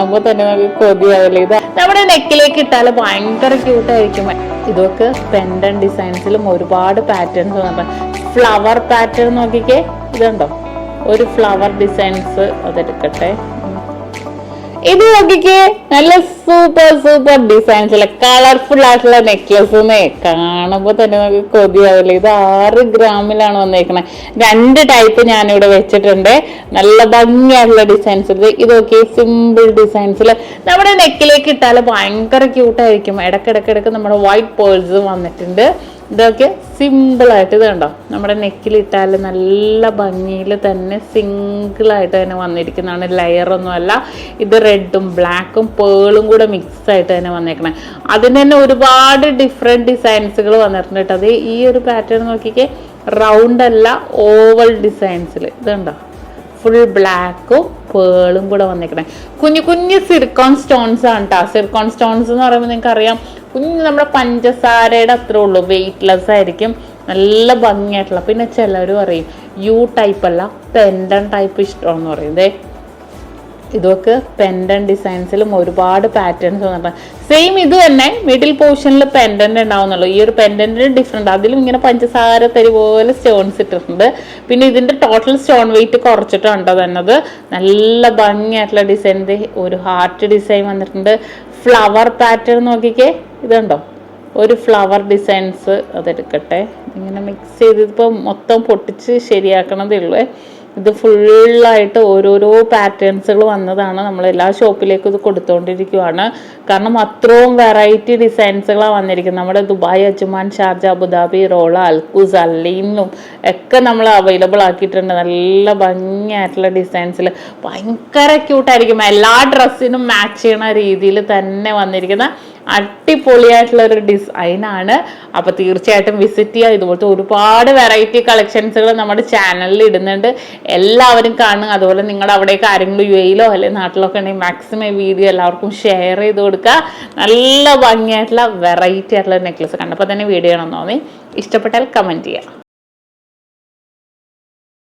കാണുമ്പോൾ തന്നെ നമുക്ക് കൊതിയാവില്ല. ഇത് നമ്മുടെ നെക്കിലേക്ക് ഇട്ടാൽ ഭയങ്കര ക്യൂട്ടായിരിക്കും. ഇതൊക്കെ പെൻഡൻ ഡിസൈൻസിലും ഒരുപാട് പാറ്റേൺസ് വന്നിട്ടുണ്ട്. ഫ്ലവർ പാറ്റേൺ നോക്കിക്കേ, ഇതുണ്ടോ ഒരു ഫ്ലവർ ഡിസൈൻസ്. അതെടുക്കട്ടെ, ഇത് നോക്കിക്കേ, നല്ല സൂപ്പർ സൂപ്പർ ഡിസൈൻസ്, കളർഫുൾ ആയിട്ടുള്ള നെക്ലസ്. കാണുമ്പോൾ തന്നെ നമുക്ക് കൊതിയാവില്ല. ഇത് 6 ഗ്രാമിലാണ് വന്നേക്കണേ. 2 ടൈപ്പ് ഞാനിവിടെ വെച്ചിട്ടുണ്ട്. നല്ല ഭംഗിയായിട്ടുള്ള ഡിസൈൻസ്. ഇത് നോക്കി, സിമ്പിൾ ഡിസൈൻസിൽ നമ്മുടെ നെക്കിലേക്ക് ഇട്ടാൽ ഭയങ്കര ക്യൂട്ടായിരിക്കും. ഇടക്കിടക്കിടക്ക് നമ്മുടെ വൈറ്റ് പേൾസ് വന്നിട്ടുണ്ട്. ഇതൊക്കെ സിമ്പിളായിട്ട്, ഇത് കണ്ടോ, നമ്മുടെ നെക്കിലിട്ടാൽ നല്ല ഭംഗിയിൽ തന്നെ സിംഗിളായിട്ട് തന്നെ വന്നിരിക്കുന്നതാണ്. ലെയറൊന്നും അല്ല. ഇത് റെഡും ബ്ലാക്കും പേളും കൂടെ മിക്സ് ആയിട്ട് തന്നെ വന്നേക്കണേ. അതിന് തന്നെ ഒരുപാട് ഡിഫറെൻറ്റ് ഡിസൈൻസുകൾ വന്നിട്ടുണ്ട് കേട്ടോ. അത് ഈ ഒരു പാറ്റേൺ നോക്കിക്കേ, റൗണ്ട് അല്ല, ഓവൽ ഡിസൈൻസിൽ. ഇതുണ്ടോ, ഫുൾ ബ്ലാക്കും പേളും കൂടെ വന്നേക്കണേ. കുഞ്ഞു കുഞ്ഞു സിർക്കോൺ സ്റ്റോൺസ് ആണ് കേട്ടോ. സിർക്കോൺ സ്റ്റോൺസ് എന്ന് പറയുമ്പോൾ നിങ്ങൾക്ക് അറിയാം, കുഞ്ഞു നമ്മുടെ പഞ്ചസാരയുടെ അത്രേ ഉള്ളൂ, വെയ്റ്റ്ലെസ് ആയിരിക്കും, നല്ല ഭംഗിയായിട്ടുള്ള. പിന്നെ ചിലർ പറയും യു ടൈപ്പ് അല്ല, പെൻഡൻ ടൈപ്പ് ഇഷ്ടമാണെന്ന് പറയുന്നത്. ഇതൊക്കെ പെൻഡൻ ഡിസൈൻസിലും ഒരുപാട് പാറ്റേൺസ് വന്നിട്ടുണ്ട്. സെയിം ഇത് തന്നെ മിഡിൽ പോർഷനിൽ പെൻഡന്റ് ഉണ്ടാവുന്നുള്ളൂ. ഈ ഒരു പെൻഡന്റിന് ഡിഫറെന്റ്, അതിലും ഇങ്ങനെ പഞ്ചസാര തരി പോലെ സ്റ്റോൺസ് ഇട്ടിട്ടുണ്ട്. പിന്നെ ഇതിന്റെ ടോട്ടൽ സ്റ്റോൺ വെയിറ്റ് കുറച്ചിട്ടുണ്ടോ തന്നത്. നല്ല ഭംഗിയായിട്ടുള്ള ഡിസൈൻ, ഒരു ഹാർട്ട് ഡിസൈൻ വന്നിട്ടുണ്ട്. ഫ്ലവർ പാറ്റേൺ നോക്കിക്കേ, ഇതുണ്ടോ ഒരു ഫ്ലവർ ഡിസൈൻസ്. അതെടുക്കട്ടെ, ഇങ്ങനെ മിക്സ് ചെയ്ത് ഇതിപ്പോൾ മൊത്തം പൊട്ടിച്ച് ശരിയാക്കണതേ ഉള്ളൂ. ഇത് ഫുള്ളായിട്ട് ഓരോരോ പാറ്റേൺസുകൾ വന്നതാണ്. നമ്മൾ എല്ലാ ഷോപ്പിലേക്കും ഇത് കൊടുത്തുകൊണ്ടിരിക്കുകയാണ്. കാരണം അത്രയും വെറൈറ്റി ഡിസൈൻസുകളാണ് വന്നിരിക്കുന്നത്. നമ്മുടെ Dubai, Ajman, Sharjah, Abu Dhabi, Rolla, Al Quoz, അല്ലീനിലും ഒക്കെ നമ്മൾ അവൈലബിൾ ആക്കിയിട്ടുണ്ട്. നല്ല ഭംഗിയായിട്ടുള്ള ഡിസൈൻസിൽ ഭയങ്കര ക്യൂട്ടായിരിക്കും. എല്ലാ ഡ്രസ്സിനും മാച്ച് ചെയ്യണ രീതിയിൽ തന്നെ വന്നിരിക്കുന്ന അടിപൊളിയായിട്ടുള്ള ഒരു ഡിസൈനാണ്. അപ്പോൾ തീർച്ചയായിട്ടും വിസിറ്റ് ചെയ്യുക. ഇതുപോലത്തെ ഒരുപാട് വെറൈറ്റി കളക്ഷൻസുകൾ നമ്മുടെ ചാനലിൽ ഇടുന്നുണ്ട്. എല്ലാവരും കാണുക. അതുപോലെ നിങ്ങളുടെ അവിടെയൊക്കെ ആരെങ്കിലും UAE-ലോ അല്ലെങ്കിൽ നാട്ടിലൊക്കെ ഉണ്ടെങ്കിൽ മാക്സിമം വീഡിയോ എല്ലാവർക്കും ഷെയർ ചെയ്ത് കൊടുക്കുക. നല്ല ഭംഗിയായിട്ടുള്ള വെറൈറ്റി ആയിട്ടുള്ള നെക്ലസ് കണ്ടപ്പോൾ തന്നെ വീഡിയോ ആണെന്ന് തോന്നി. ഇഷ്ടപ്പെട്ടാൽ കമൻറ്റ് ചെയ്യുക.